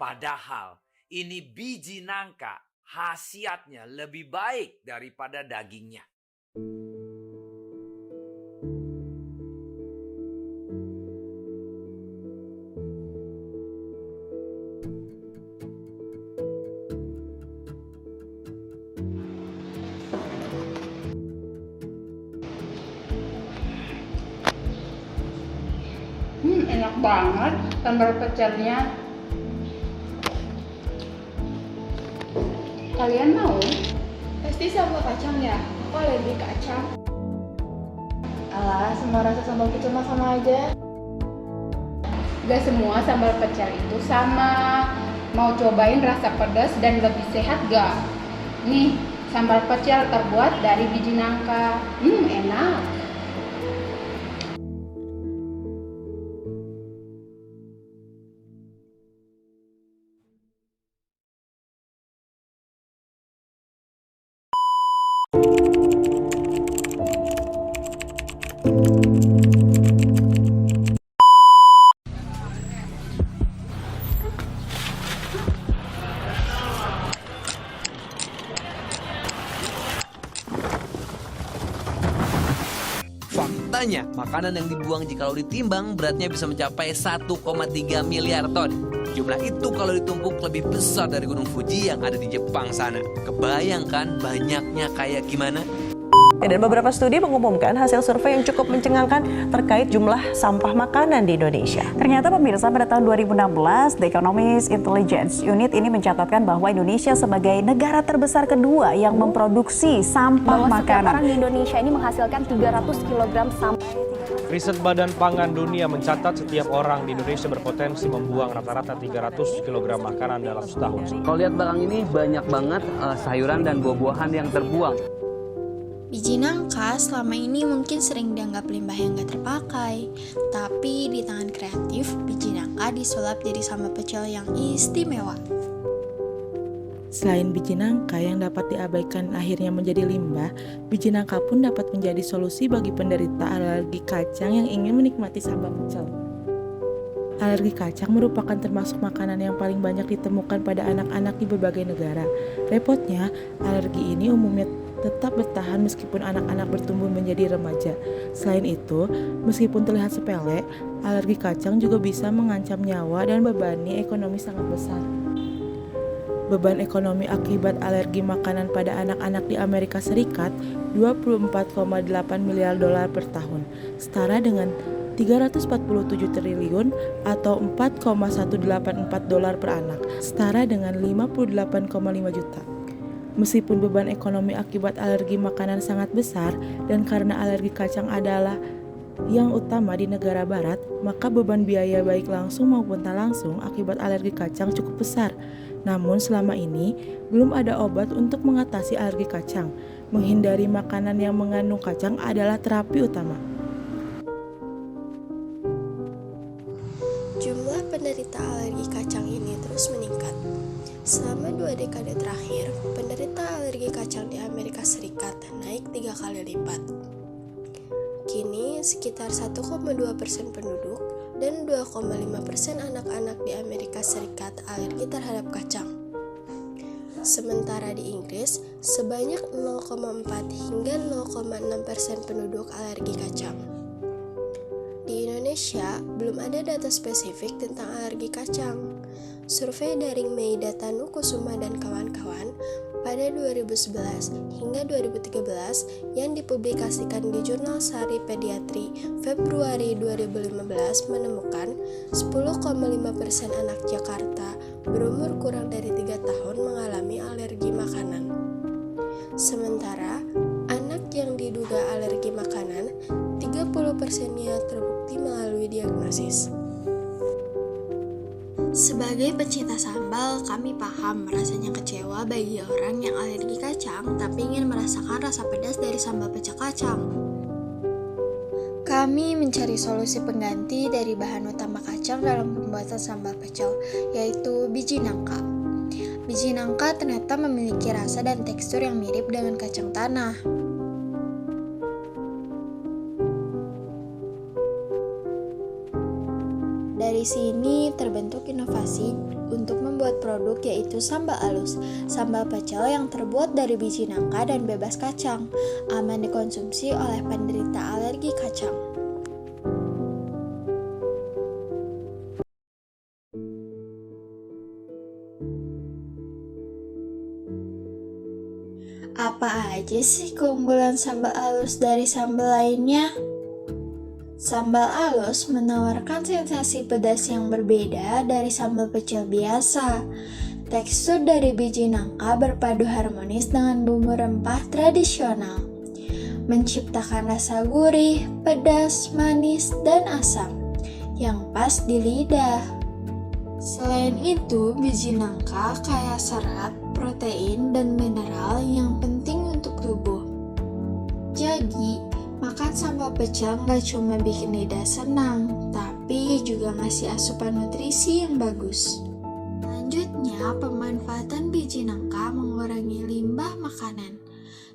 Padahal ini biji nangka, khasiatnya lebih baik daripada dagingnya. Enak banget sambal pecelnya. Kalian mau? Pasti sambal kacang ya? Aku alergi kacang. Alah, semua rasa sambal pecel mah sama aja. Gak semua sambal pecel itu sama. Mau cobain rasa pedas dan lebih sehat gak? Nih, sambal pecel terbuat dari biji nangka. Enak. Faktanya, makanan yang dibuang jikalau ditimbang beratnya bisa mencapai 1,3 miliar ton. Jumlah itu kalau ditumpuk lebih besar dari Gunung Fuji yang ada di Jepang sana. Kebayangkan banyaknya kayak gimana? Dan beberapa studi mengumumkan hasil survei yang cukup mencengangkan terkait jumlah sampah makanan di Indonesia. Ternyata pemirsa, pada tahun 2016, The Economist Intelligence Unit ini mencatatkan bahwa Indonesia sebagai negara terbesar kedua yang memproduksi sampah makanan. Setiap orang di Indonesia ini menghasilkan 300 kg sampah. Riset Badan Pangan Dunia mencatat setiap orang di Indonesia berpotensi membuang rata-rata 300 kg makanan dalam setahun. Kalau lihat belakang ini banyak banget sayuran dan buah-buahan yang terbuang. Biji nangka selama ini mungkin sering dianggap limbah yang gak terpakai, tapi di tangan kreatif, biji nangka disulap jadi sambal pecel yang istimewa. Selain biji nangka yang dapat diabaikan akhirnya menjadi limbah, biji nangka pun dapat menjadi solusi bagi penderita alergi kacang yang ingin menikmati sambal pecel. Alergi kacang merupakan termasuk makanan yang paling banyak ditemukan pada anak-anak di berbagai negara. Repotnya, alergi ini umumnya tetap bertahan meskipun anak-anak bertumbuh menjadi remaja. Selain itu, meskipun terlihat sepele, alergi kacang juga bisa mengancam nyawa dan membebani ekonomi sangat besar. Beban ekonomi akibat alergi makanan pada anak-anak di Amerika Serikat 24,8 miliar dolar per tahun, setara dengan 347 triliun atau 4,184 dolar per anak, setara dengan 58,5 juta. Meskipun beban ekonomi akibat alergi makanan sangat besar dan karena alergi kacang adalah yang utama di negara barat, maka beban biaya baik langsung maupun tak langsung akibat alergi kacang cukup besar. Namun selama ini belum ada obat untuk mengatasi alergi kacang. Menghindari makanan yang mengandung kacang adalah terapi utama. Jumlah penderita alergi kacang ini terus meningkat. Selama 2 dekade terakhir, penderita alergi kacang di Amerika Serikat naik 3 kali lipat. Kini, sekitar 1,2% penduduk dan 2,5% anak-anak di Amerika Serikat alergi terhadap kacang. Sementara di Inggris, sebanyak 0,4 hingga 0,6% penduduk alergi kacang. Di Indonesia, belum ada data spesifik tentang alergi kacang. Survei dari Meida Tanukusuma dan kawan-kawan pada 2011 hingga 2013 yang dipublikasikan di Jurnal Sari Pediatri Februari 2015 menemukan 10,5% anak Jakarta berumur kurang dari 3 tahun mengalami alergi makanan. Sementara, anak yang diduga alergi makanan, 30%-nya terbukti melalui diagnosis. Sebagai pecinta sambal, kami paham rasanya kecewa bagi orang yang alergi kacang tapi ingin merasakan rasa pedas dari sambal pecel kacang. Kami mencari solusi pengganti dari bahan utama kacang dalam pembuatan sambal pecel, yaitu biji nangka. Biji nangka ternyata memiliki rasa dan tekstur yang mirip dengan kacang tanah. Dari Dari sini terbentuk inovasi untuk membuat produk yaitu sambal alus. Sambal pecel yang terbuat dari biji nangka dan bebas kacang, aman dikonsumsi oleh penderita alergi kacang. Apa aja sih keunggulan sambal alus dari sambal lainnya? Sambal alus menawarkan sensasi pedas yang berbeda dari sambal pecel biasa. Tekstur dari biji nangka berpadu harmonis dengan bumbu rempah tradisional, menciptakan rasa gurih, pedas, manis, dan asam yang pas di lidah. Selain itu, biji nangka kaya serat, protein, dan mineral yang penting untuk tubuh. Jadi, makan sambal pecel nggak cuma bikin lidah senang, tapi juga ngasih asupan nutrisi yang bagus. Selanjutnya, pemanfaatan biji nangka mengurangi limbah makanan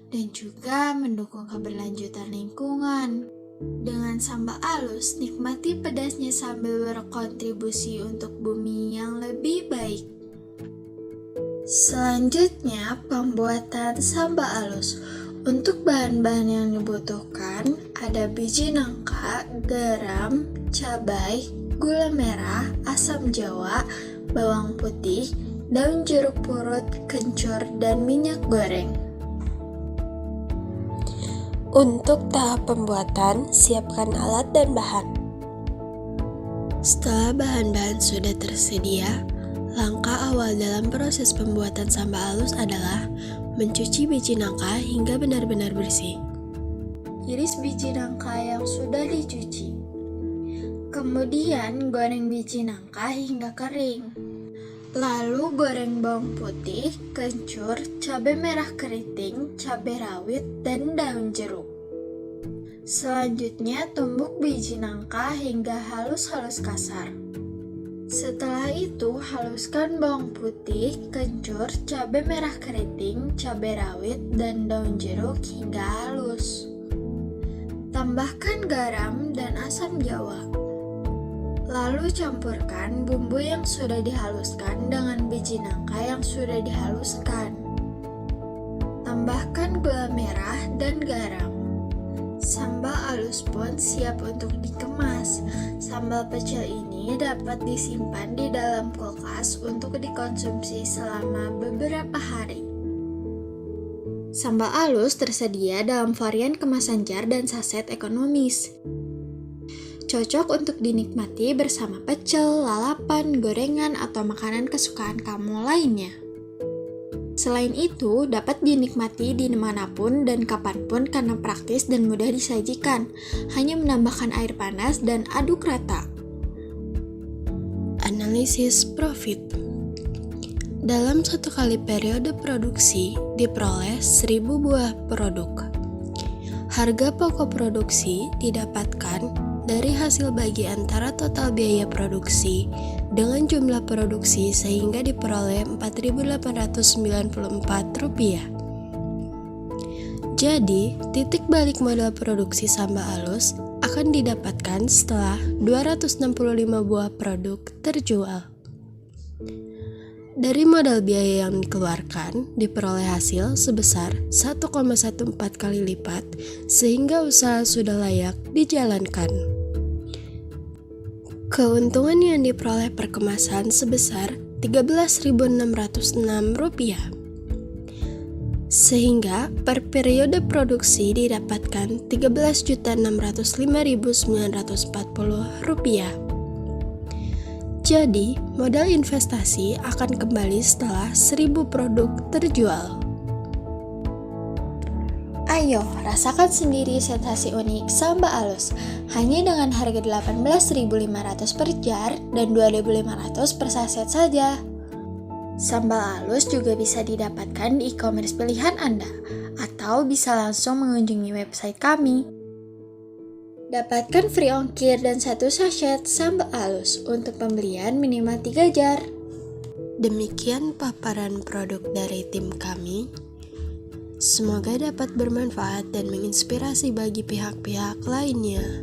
dan juga mendukung keberlanjutan lingkungan. Dengan sambal alus, nikmati pedasnya sambil berkontribusi untuk bumi yang lebih baik. Selanjutnya, pembuatan sambal alus. Untuk bahan-bahan yang dibutuhkan ada biji nangka, garam, cabai, gula merah, asam jawa, bawang putih, daun jeruk purut, kencur, dan minyak goreng. Untuk tahap pembuatan, siapkan alat dan bahan. Setelah bahan-bahan sudah tersedia, langkah awal dalam proses pembuatan sambal alus adalah mencuci biji nangka hingga benar-benar bersih. Iris biji nangka yang sudah dicuci. Kemudian goreng biji nangka hingga kering. Lalu goreng bawang putih, kencur, cabai merah keriting, cabai rawit, dan daun jeruk. Selanjutnya tumbuk biji nangka hingga halus-halus kasar. Setelah itu haluskan bawang putih, kencur, cabai merah keriting, cabai rawit, dan daun jeruk hingga halus. Tambahkan garam dan asam jawa. Lalu campurkan bumbu yang sudah dihaluskan dengan biji nangka yang sudah dihaluskan. Tambahkan gula merah dan garam. Sambal alus pun siap untuk dikemas. Sambal pecel ini dapat disimpan di dalam kulkas untuk dikonsumsi selama beberapa hari. Sambal alus tersedia dalam varian kemasan jar dan saset ekonomis. Cocok untuk dinikmati bersama pecel, lalapan, gorengan, atau makanan kesukaan kamu lainnya. Selain itu, dapat dinikmati di manapun dan kapanpun karena praktis dan mudah disajikan. Hanya menambahkan air panas dan aduk rata. Analisis profit. Dalam satu kali periode produksi, diperoleh 1000 buah produk. Harga pokok produksi didapatkan dari hasil bagi antara total biaya produksi dengan jumlah produksi sehingga diperoleh Rp4.894. Jadi, titik balik modal produksi sambal alus akan didapatkan setelah 265 buah produk terjual. Dari modal biaya yang dikeluarkan, diperoleh hasil sebesar 1,14 kali lipat sehingga usaha sudah layak dijalankan. Keuntungan yang diperoleh per kemasan sebesar Rp13.606. Sehingga per periode produksi didapatkan Rp13.605.940. Jadi, modal investasi akan kembali setelah 1000 produk terjual. Ayo, rasakan sendiri sensasi unik sambal alus. Hanya dengan harga Rp18.500 per jar dan Rp2.500 per saset saja. Sambal alus juga bisa didapatkan di e-commerce pilihan Anda, atau bisa langsung mengunjungi website kami. Dapatkan free ongkir dan 1 sachet sambal alus untuk pembelian minimal 3 jar. Demikian paparan produk dari tim kami. Semoga dapat bermanfaat dan menginspirasi bagi pihak-pihak lainnya.